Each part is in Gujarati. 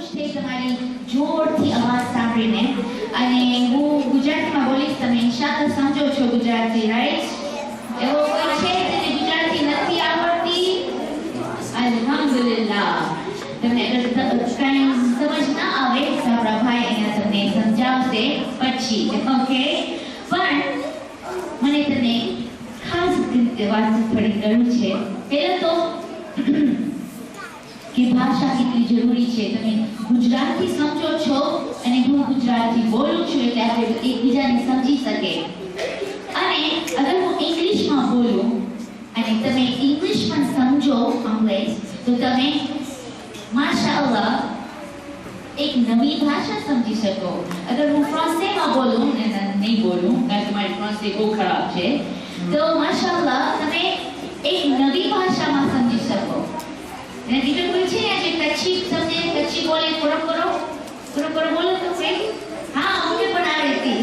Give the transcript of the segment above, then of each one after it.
છે તમારી જોરથી અવાજ સાંભળીને. અને હું ગુજરાતીમાં બોલીશ, તમે ઇન્શાઅલ્લાહ સમજો છો ગુજરાતી, રાઈટ? એવો કોઈ છે જેને ગુજરાતી નથી આવડતી? અલ્હમ્દુલિલ્લાહ. તમને અગર કાંઈ સમજ ના આવે તો આપણા ભાઈ અહીંયા તમને સમજાવશે પછી, ઓકે? પણ મને તમને ખાસ વાત થોડી કરવું છે. પહેલાં તો કે ભાષા કેટલી જરૂરી છે. તમે ગુજરાતી સમજો છો અને હું ગુજરાતી બોલું છું એટલે આપણે એકબીજાને સમજી શકે. અને અગર હું ઇંગ્લિશમાં બોલું અને તમે ઇંગ્લિશ પણ સમજો અંગ્રેજ, તો તમે માશાઅલ્લાહ એક નવી ભાષા સમજી શકો. અગર હું ફ્રાન્સેમાં બોલું ને નહીં બોલું કારણ કે મારી ફ્રાન્સે બહુ ખરાબ છે, તો માશાઅલ્લાહ તમે એક નવી ભાષામાં સમજી શકો. અને બીજું કોઈ છે જે કચ્છી સમજે, કચ્છી બોલે, કરો બોલો તો કઈ? હા, મને પણ આવડે હતી.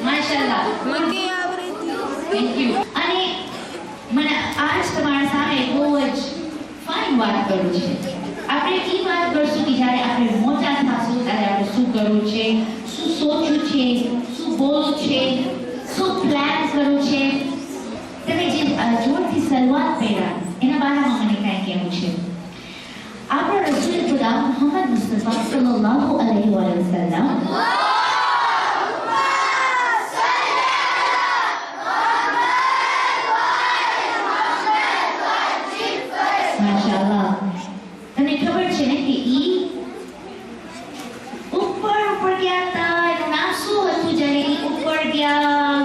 માશાઅલ્લાહ, મને આવડે છે. Thank you. અને મને આજ તમારા સામે બહુ જ ફાઇન વાત કરવું છે. આપણે એ વાત કરશું કે જ્યારે આપણે મોટા થશું ત્યારે આપણે શું કરવું છે, શું સોચવું છે, શું બોલવું છે, શું પ્લાન કરવું છે. તમે જે જોરથી શરૂઆત કર્યા એના બારામાં મને કાંઈ કહેવું છે. આપણા રસૂલ ખુદા મુહમ્મદ મુસ્તફા સલ્લલ્લાહુ અલૈહિ વસલ્લમ માશાઅલ્લાહ. તમને ખબર છે ને કે ઈ ઉપર ગયા હતા. એનું નામ શું હતું જ્યારે ઈ ઉપર ગયા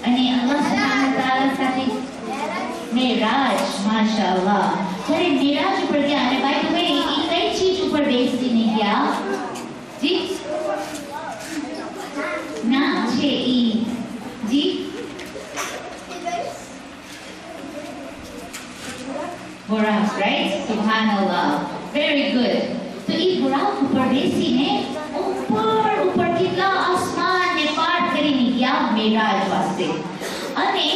અને અલ્લાહ સુબ્હાનહુ તઆલા સાથે મેરાજ? માશાઅલ્લાહ. જ્યારે મેરાજ ઉપર ગયા અને બાય ધ વે ઈ કઈ ચીજ ઉપર બેસીને ગયા? જી નામ છે ઈ જી Buraq, right? Subhanallah. Very good. તો ઈ બુરાક ઉપર બેસીને ઉપર કેટલા આસમાનને પાર કરીને ગયા મેરાજ વાસ્તે. અને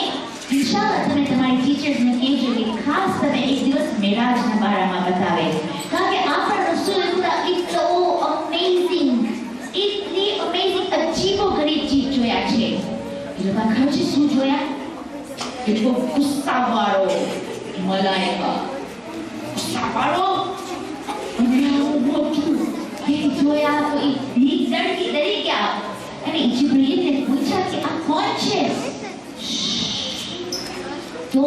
ઇન્શાઅલ્લાહ તમે તમારી ટીચર્સને કહેજો કે ખાસ તમે એક દિવસ મેરાજના બારામાં બતાવે. કારણ કે આપણા રસૂલ ખુદા એટલો અમેઝિંગ, એટલી અમેઝિંગ અજીબો ગરીબ ચીજ જોયા છે. એ લોકો ખબર છે શું જોયા? એટલો ગુસ્સાવાળો મલાઈકા, ગુસ્સાવાળો અને મોટું એ જોયા તો એ ડરી ગયા. અને જિબ્રીલને પૂછ્યા કે આ કોણ છે? તો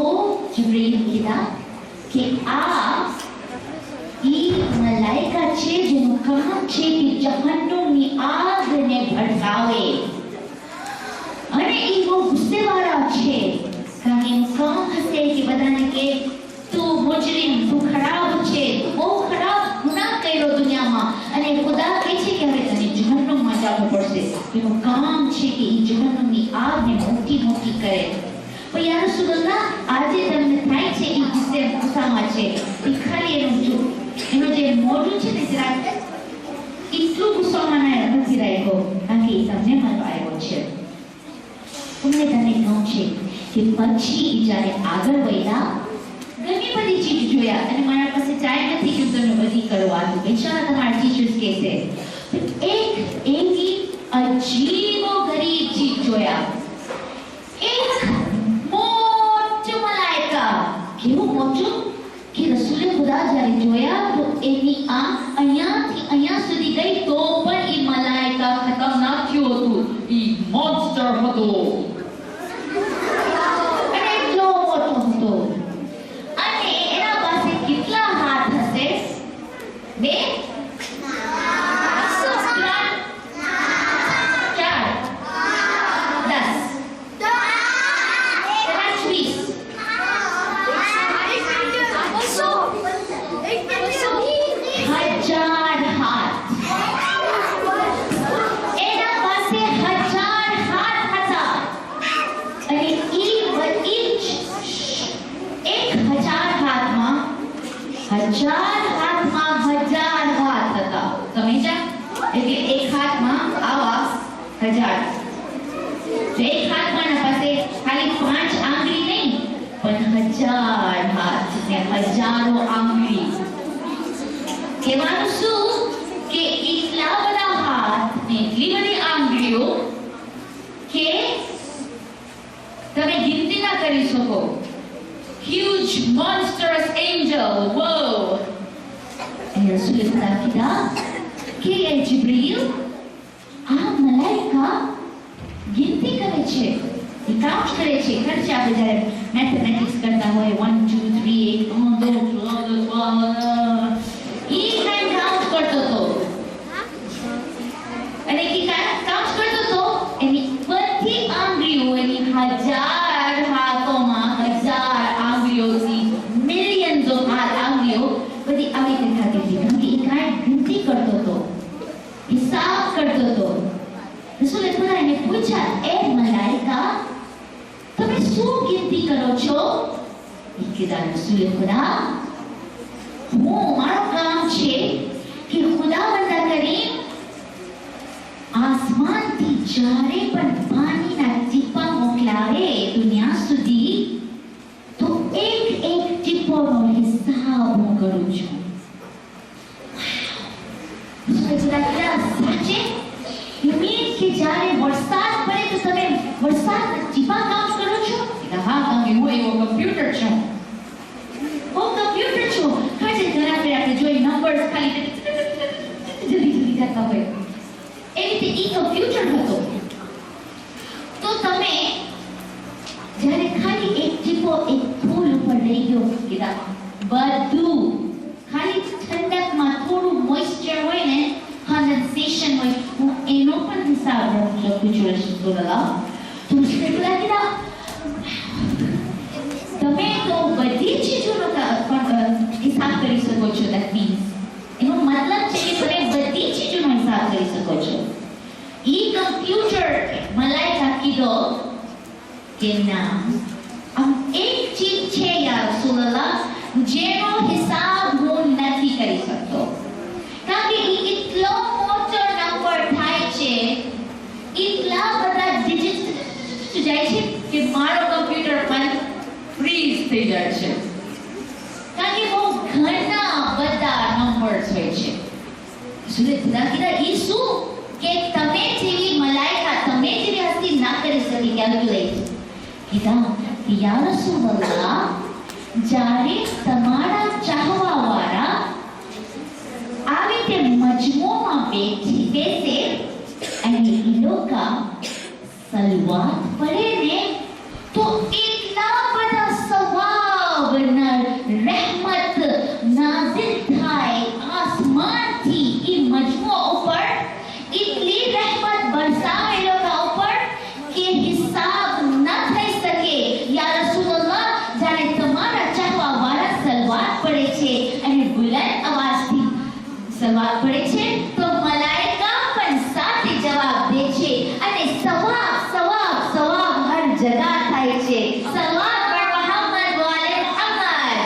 જિબ્રીલ કીધા કે આ ઈ મલાઈકા છે જેનું કામ છે કે જહન્નમની આગને ભડકાવે. અને ઈ બહુ ગુસ્સેવાળા છે કારણ કે એનું કામ હશે કે બધાને કે તું મુજરિમ, તું ખરાબ છે, તું બહુ ખરાબ ગુનાહ કર્યો દુનિયામાં અને ખુદા કહે છે કે હવે તને જહન્નમમાં જવું પડશે. એનું કામ છે કે ઈ જહન્નમની આગને મોટી કરે. પણ યા રસૂલલ્લાહ, આજે તમને થાય છે ઈ ગુસ્સામાં છે, ઈ ખાલી એનું જે મોઢું છે ને જરાક એટલું ગુસ્સામાં નથી રાખ્યો કારણ કે તમને મન આવ્યો છે. તમને કહું છે કે પછી જ્યારે આગળ વધ્યા ઘણી બધી ચીજ જોયા. અને મારા પાસે ટાઈમ નથી કે તમને બધી કરવા દઉં, ઇન્શાઅલ્લાહ તમારા ટીચર્સ કહેશે. એક એવી અજીબો ગરીબ ચીજ જોયા. એક મોટું મલાઈકા. કેવું મોટું કે રસૂલે ખુદા જ્યારે જોયા તો એની આંખ અહીંયાથી અહીંયા સુધી ગઈ તો પણ એ મલાઈકા ખતમ ના થયું હતું. એ મોન્સ્ટર હતો. બે હજાર હાથમાં હજાર હાથ હતા. સમજ્યા? એટલે એક હાથમાં આવા હજાર. તો એક હાથમાં ના પાસે ખાલી 5 આંગળી નહીં પણ 1000 હાથ ને હજારો આંગળી. કહેવાનું શું monstrous angel. Whoa. And Rasul kata કે એ જિબ્રીલ આ મલાઈકા ગિનતી કરે છે, એ કાઉન્ટ કરે છે. ખર્ચ આપણે જ્યારે મેથેમેટિક્સ કરતા હોય 1 2 3 1 2 3 4 એ કાંઈ કાઉન્ટ કરતો હતો. અને એ કાઉન્ટ કરતો હતો એની બધી આંગળીઓ, એની 1000 હાથોમાં 1000 આંગળીઓથી મિલિયન્સ ઓફ આંગળીઓ બધી આવી દેખાતી હતી. કારણ કે એ કાંઈ ગિનતી કરતો હતો, હિસાબ કરતો હતો. રસૂલે ખુદા એને પૂછ્યા, એ મલાઈકા તમે શું ગિનતી કરો છો? એ કીધા, રસૂલે ખુદા મારું કામ છે કે ખુદાવંદ કરીમ આસમાનથી જ્યારે પણ પાણીના ટીપા મોકલાવે દુનિયા સુધી તો એક એક ટીપોનો હિસાબ હું કરું છું. સાચે યુ મીન કે જ્યારે વરસાદ પડે તો તમે વરસાદના ટીપા કાઉન્ટ કરો છો? હા, કારણ કે હું એવો કમ્પ્યુટર છું. ખાલી ઘણા ફેર આપણે જોઈ નંબર્સ ખાલી જલ્દી જતા હોય એવી રીતે ઈ કમ્પ્યુટર હતો. તો તમે જ્યારે ખાલી એક ટીપો એક ફૂલ ઉપર લઈ ગયો કીધા બધું ખાલી ઠંડકમાં થોડું મોઇસ્ચર હોય ને, કન્ડેન્સેશન હોય, હું એનો પણ હિસાબ લખું છું રસૂલલ્લાહ. તો રસૂલલ્લાહ કીધા તમે તો બધી ચીજોનો હિસાબ કરી શકો છો. ધેટ મીન્સ એનો મતલબ છે કે તમે બધી ચીજોનો હિસાબ કરી શકો છો. ઈ કમ્પ્યુટર મલાઈકા કીધો કે ના, આમ એક ચીજ છે યા રસૂલલ્લાહ જેનો હિસાબ હું નથી કરી શકતો. કારણ કે ઈ એટલો મોટો નંબર થાય છે, એટલા બધા ડિજિટ્સ જાય છે કે મારો કમ્પ્યુટર પણ ફ્રીઝ થઈ જાય છે. કારણ કે બહુ ઘણા બધા નંબર્સ હોય છે. રસૂલે ખુદા કીધા ઈ શું કે તમે જેવી મલાઈકા, તમે જેવી હસ્તી ના કરી શકી. કેલ્ક્યુલેટ કીધા કે યા રસૂલલ્લાહ જ્યારે તમારા ચાહવાવાળા આવી તે મજમુમાં બેસે અને ઈ લોકો સલવાત પડે ને તો એટલા બધા સવાબના રહેમત નાઝિલ થાય આસમાનથી ઈ મજમુ ઉપર, એટલી રહેમત બરસાવે એ લોકો ઉપર કે હિસાબ ન થઈ શકે. યા રસૂલલ્લાહ જ્યારે તમારા ચાહવાવાળા સલવાત પડે છે અને બુલંદ અવાજથી સલવાત પડે છે તો મલાઈકા પણ સાથે જવાબ દે છે અને સવાબ સવાબ સવાબ હર જગા થાય છે. સલવાત પર મોહમ્મદ વાલે મોહમ્મદ.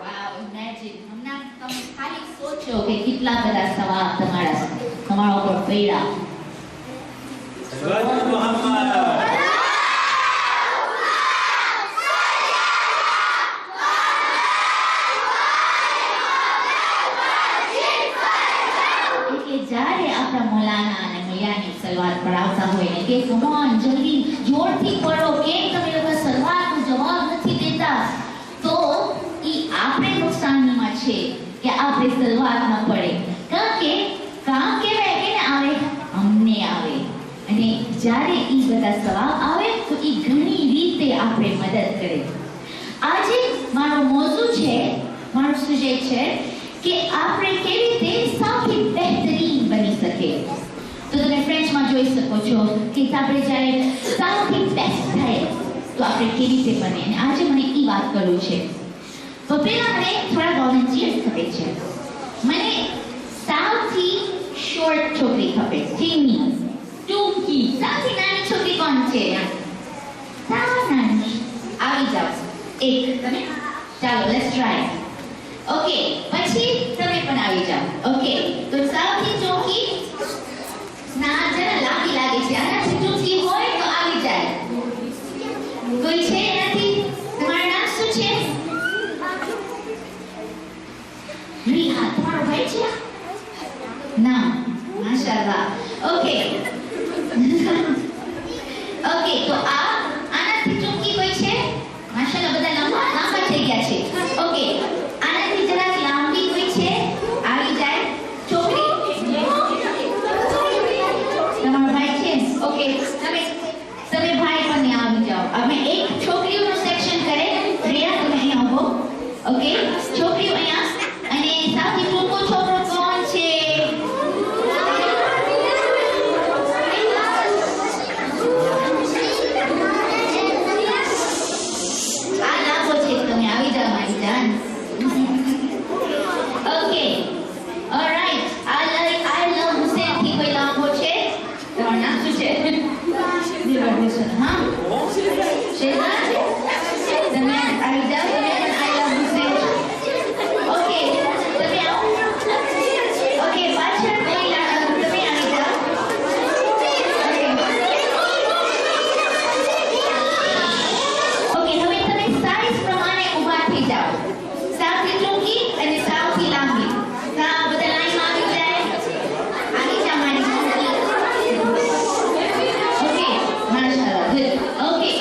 વાવ, ઇમેજિન. હમણાં તમે ખાલી સોચો કે કેટલા બધા સવાબ તમારા ઉપર પડ્યા. જ્યારે આપણા મૌલાના અને મૌલાની સલવાત પડાવતા હોય ને કે કમ ઓન જલ્દી જોરથી પડો, કેમ તમે લોકો સલવાતનો જવાબ નથી દેતા? તો ઈ આપણે નુકસાનીમાં છે કે આપણે સલવાત ન પડે. કારણ કે કામ કેવાય કે ને આવે અમને આવે, અને જ્યારે ઈ બધા સવાબ આવે તો ઈ ઘણી રીતે આપણે મદદ કરે. આજે મારો મોઝું છે, મારો સુજે છે કે આપણે કેવી રીતે સૌથી બહેતરીન બની શકે. તો તમે ફ્રેન્ચમાં જોઈ શકો છો કે આપણે જ્યારે સૌથી બેસ્ટ થાય તો આપણે કેવી રીતે બને. અને આજે મને એ વાત કરવું છે. તો પહેલા મને થોડા વોલન્ટિયર્સ ખપે છે. મને સૌથી શોર્ટ છોકરી ખપે, ટીની ટૂંકી સૌથી નાની છોકરી કોણ છે? સાવ નાની. આવી જાઓ એક તમે. ચાલો લેટ્સ ટ્રાય. ઓકે, પછી તમે પણ આવી જાઓ. ઓકે, તો સૌથી ટૂંકી ના જરા લાગે છે. આનાથી ટૂંકી હોય તો આવી જાય. કોઈ છે નથી? તમારું નામ શું છે? રિહા. તમારો ભાઈ છે? ના, તમે ભાઈ પણ આવી જાઓ. અમે એક છોકરીઓનું સેક્શન કરે. રિયા તમે અહીં આવો. ઓકે, છોકરીઓ અહીંયા. અને સૌથી ટૂંકો છોકરો કોણ છે? આ લાંબો છે. તમે આવી જાઓ મારી જાન. Okay, alright. I love Hussain થી કોઈ લાંબો છે? તમારું નામ શું છે? દિલવર હા, શેઝાન. તમે આવી જાઓ. તમે પણ આઈ લવ હુસેન. ઓકે, તમે આવો. ઓકે, પાછળ કોઈ તમે આવી જાઓ. ઓકે, હવે તમે સાઈઝ પ્રમાણે ઊભા થઈ જાઓ. સૌથી ટૂંકી અને સૌથી લાંબી. હા, બધા લાઈનમાં આવી જાય. આવી જાઓ મારી સાથે. ઓકે, માશાઅલ્લાહ. ગુડ. ઓકે,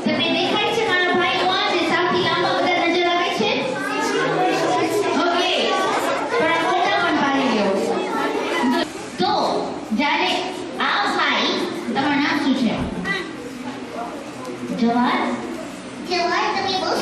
તમને દેખાય છે મારા ભાઈ કોણ છે? સૌથી લાંબા બધા નજર આવે છે? ઓકે, થોડા ફોટા પણ પાડી લ્યો. તો જ્યારે આ ભાઈ, તમારું નામ શું છે? જવાહર. જવાહર, તમે બહુ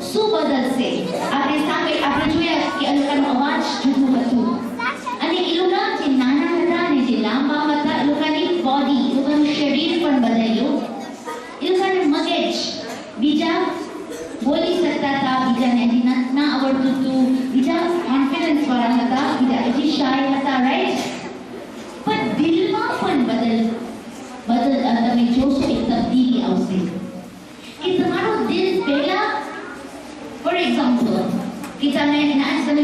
શું બદલશે? આપણે જોયા કે એ લોકોનો અવાજ જુદું હતું અને એ લોકો જે નાના હતા અને જે લાંબા હતા એ લોકોની બોડી, એ લોકોનું શરીર પણ બદલ્યું. એ લોકોનું મગજ બીજા બોલી શકતા હતા, બીજાને હજી ના આવડતું હતું, બીજા કોન્ફિડન્સ વાળા હતા, બીજા હજી શાય હતા, રાઈટ? પણ દિલમાં પણ તમે જોશો એક તબદીલી આવશે કે તમારું દિલ પહેલા, ફોર એક્ઝામ્પલ, કે તમે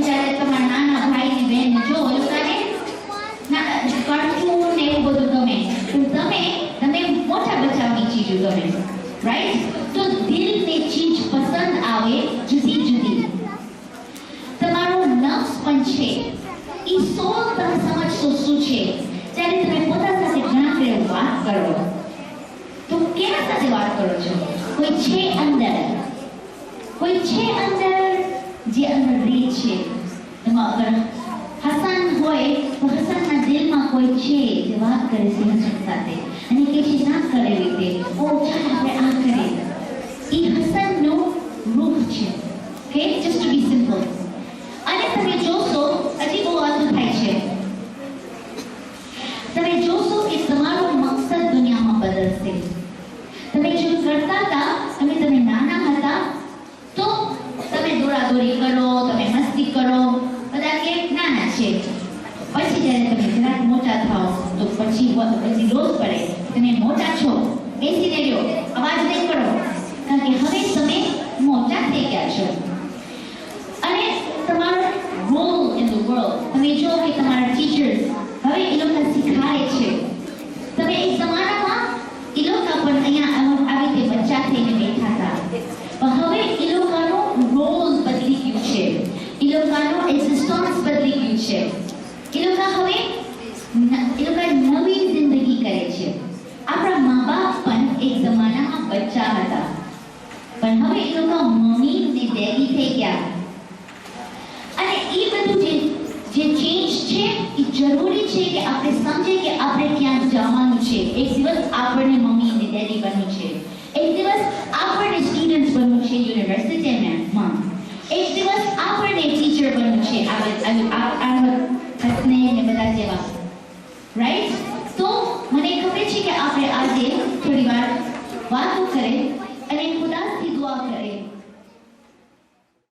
જ્યારે તમારા નાના ભાઈ બહેન જો એ લોકોને કાર્ટૂન ને એવું બધું ગમે, પણ તમે મોટા બચ્ચાની ચીજો ગમે, રાઈટ? તો દિલને ચીજ પસંદ આવે જુદી જુદી. તમારું નફ્સ પણ છે એ સોલ, તમે સમજશો શું છે જ્યારે તમે પોતા સાથે ઘણા ફેર વાત કરો તો કેના સાથે વાત કરો છો? કોઈ છે અંદર જે અંદર રહે છે. એમાં અગર હસન હોય તો હસનના દિલમાં કોઈ છે જે વાત કરે છે હસન સાથે અને કે છે ના કરે રીતે, ઓ ચાલ આપણે આ કરીએ. એ હસનનું રૂહ છે. ઓકે, જસ્ટ ટુ બી સિમ્પલ. અને તમે જોશો હજી બહુ વાતો થાય છે. તમે જોશો કે તમારો મકસદ દુનિયામાં બદલશે. તમે જો કરતા હતા, તમે નાના હતા તો તમે દોડાદોડી કરો, તમે મસ્તી કરો, બધા કે નાના છે. પછી જ્યારે તમે જરાક મોટા થાઓ તો પછી રોજ પડે તમે મોટા છો, બેસીને રહ્યો, અવાજ નહીં કરો, કારણ કે હવે તમે મોટા થઈ ગયા છો. અને તમારો રોલ ઇન ધ વર્લ્ડ, તમે જો કે તમારા ટીચર્સ હવે એ લોકો શીખવાડે છે. તમે એક જમાનામાં એ લોકો પણ અહીંયા આવી રીતે બચ્ચા થઈને બેઠા હતા, પણ હવે એ લોકોનું રોલ બદલી ગયું છે, એ લોકોનું એક્ઝિસ્ટન્સ બદલી ગયું છે. એ લોકો નવી જિંદગી કરે છે. આપણા મા બાપ પણ એક જમાનામાં બચ્ચા હતા, પણ હવે એ લોકો મમ્મી ને ડેડી થઈ ગયા. અને એ બધું જે ચેન્જ છે એ જરૂરી છે કે આપણે સમજીએ કે આપણે ક્યાં જવાનું છે. એક દિવસ આપણને મમ્મી અને ડેડી બનવું છે, એક દિવસ આપણને સ્ટુડન્ટ બનવું છે યુનિવર્સિટીમાં, એક દિવસ આપણને ટીચર બનવું છે હસને ને બધા જેવા, રાઈટ? તો મને ખબર છે કે આપણે આજે થોડી વાર વાતો કરે અને ખુદાથી દુઆ કરે